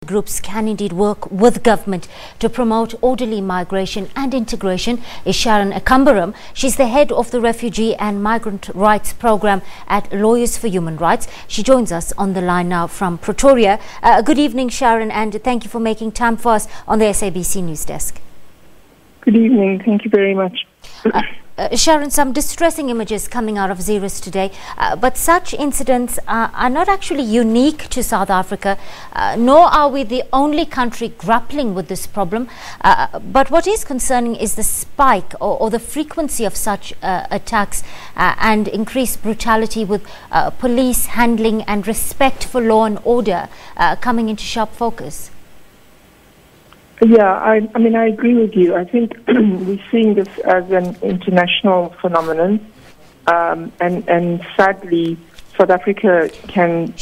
Groups can indeed work with government to promote orderly migration and integration is Sharon Ekambaram. She's the head of the Refugee and Migrant Rights Program at Lawyers for Human Rights. She joins us on the line now from Pretoria. Good evening, Sharon, and thank you for making time for us on the SABC News Desk. Good evening. Thank you very much. Sharon, some distressing images coming out of Xeris today, but such incidents are not actually unique to South Africa, nor are we the only country grappling with this problem. But what is concerning is the spike or the frequency of such attacks and increased brutality, with police handling and respect for law and order coming into sharp focus. Yeah, I mean, I agree with you. I think we're seeing this as an international phenomenon, and sadly, South Africa can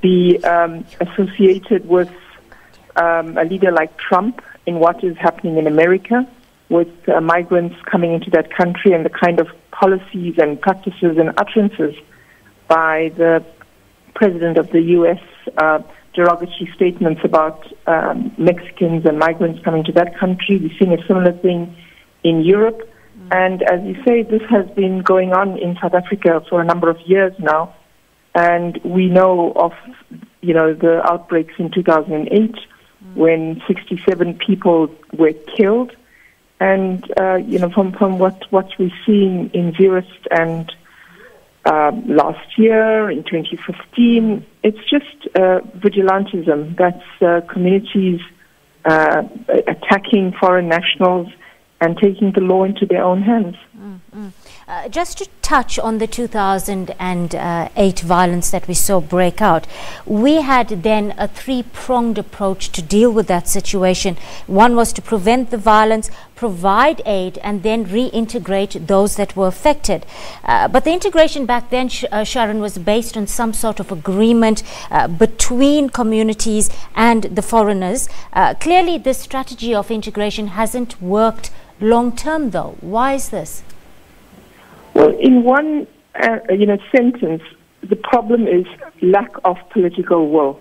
be associated with a leader like Trump in what is happening in America, with migrants coming into that country and the kind of policies and practices and utterances by the president of the U.S., derogatory statements about Mexicans and migrants coming to that country. We're seeing a similar thing in Europe. And as you say, this has been going on in South Africa for a number of years now. And we know of, the outbreaks in 2008 when 67 people were killed. And, from what we're seeing in Xeris and last year, in 2015, it's just vigilantism. That's communities attacking foreign nationals and taking the law into their own hands. Just to touch on the 2008 violence that we saw break out, we had then a three-pronged approach to deal with that situation. One was to prevent the violence, provide aid, and then reintegrate those that were affected. But the integration back then, Sharon, was based on some sort of agreement between communities and the foreigners. Clearly, this strategy of integration hasn't worked long-term, though. Why is this? Well, in one, sentence, the problem is lack of political will.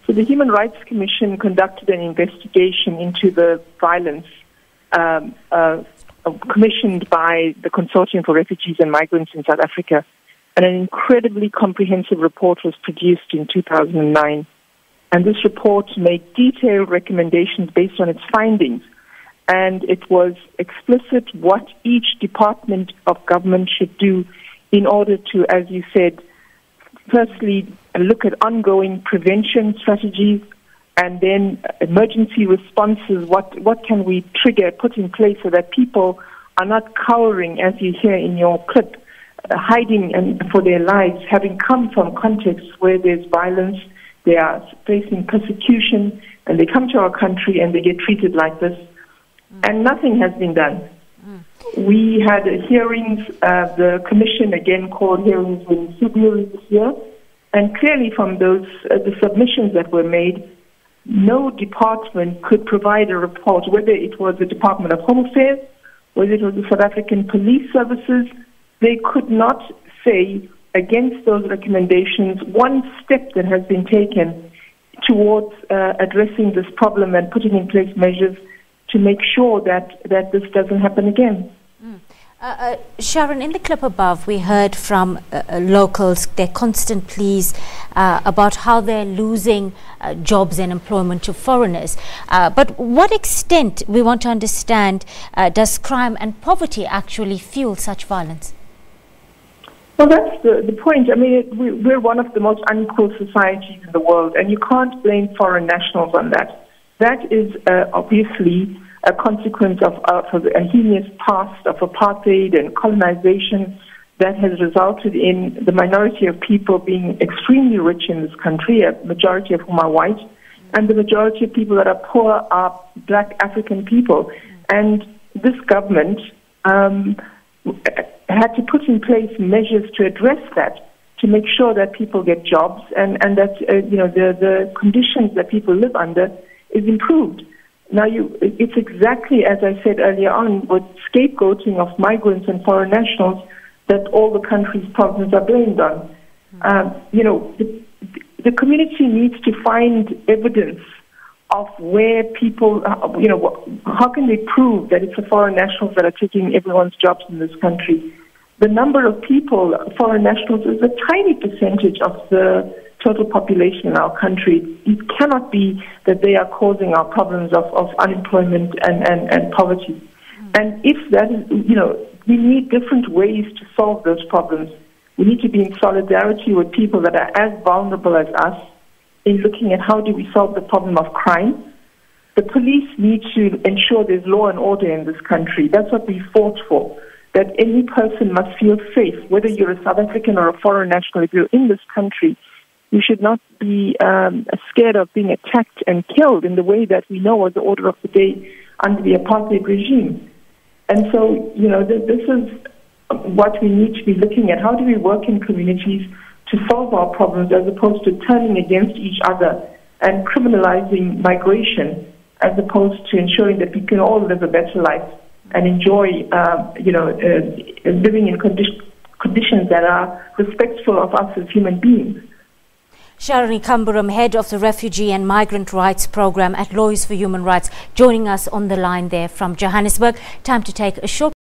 So the Human Rights Commission conducted an investigation into the violence commissioned by the Consortium for Refugees and Migrants in South Africa, and an incredibly comprehensive report was produced in 2009. And this report made detailed recommendations based on its findings. And it was explicit what each department of government should do in order to, as you said, firstly, look at ongoing prevention strategies, and then emergency responses. What can we put in place so that people are not cowering, as you hear in your clip, hiding for their lives, having come from contexts where there's violence, they are facing persecution, and they come to our country and they get treated like this. And nothing has been done. We had hearings, the commission again called hearings in February this year, and clearly from those, the submissions that were made, no department could provide a report, whether it was the Department of Home Affairs, whether it was the South African Police Services. They could not say against those recommendations one step that has been taken towards addressing this problem and putting in place measures to make sure that this doesn't happen again. Sharon, in the clip above, we heard from locals their constant pleas about how they're losing jobs and employment to foreigners. But what extent, we want to understand, does crime and poverty actually fuel such violence? Well, that's the point. I mean, we're one of the most unequal societies in the world, and you can't blame foreign nationals on that. That is obviously a consequence of a heinous past of apartheid and colonization that has resulted in the minority of people being extremely rich in this country, a majority of whom are white, and the majority of people that are poor are black African people. And this government had to put in place measures to address that, to make sure that people get jobs and that the conditions that people live under is improved. Now, it's exactly as I said earlier on, with scapegoating of migrants and foreign nationals that all the country's problems are blamed on. The community needs to find evidence of where people, how can they prove that it's the foreign nationals that are taking everyone's jobs in this country? The number of people, foreign nationals, is a tiny percentage of the total population in our country. It cannot be that they are causing our problems of unemployment and poverty. And if that is, we need different ways to solve those problems. We need to be in solidarity with people that are as vulnerable as us in looking at how do we solve the problem of crime. The police need to ensure there's law and order in this country. That's what we fought for, that any person must feel safe, whether you're a South African or a foreign national. If you're in this country, you should not be scared of being attacked and killed in the way that we know was the order of the day under the apartheid regime. And so, this is what we need to be looking at. How do we work in communities to solve our problems as opposed to turning against each other and criminalizing migration as opposed to ensuring that we can all live a better life and enjoy, living in conditions that are respectful of us as human beings. Sharon Ekambaram, head of the Refugee and Migrant Rights Program at Lawyers for Human Rights, joining us on the line there from Johannesburg. Time to take a short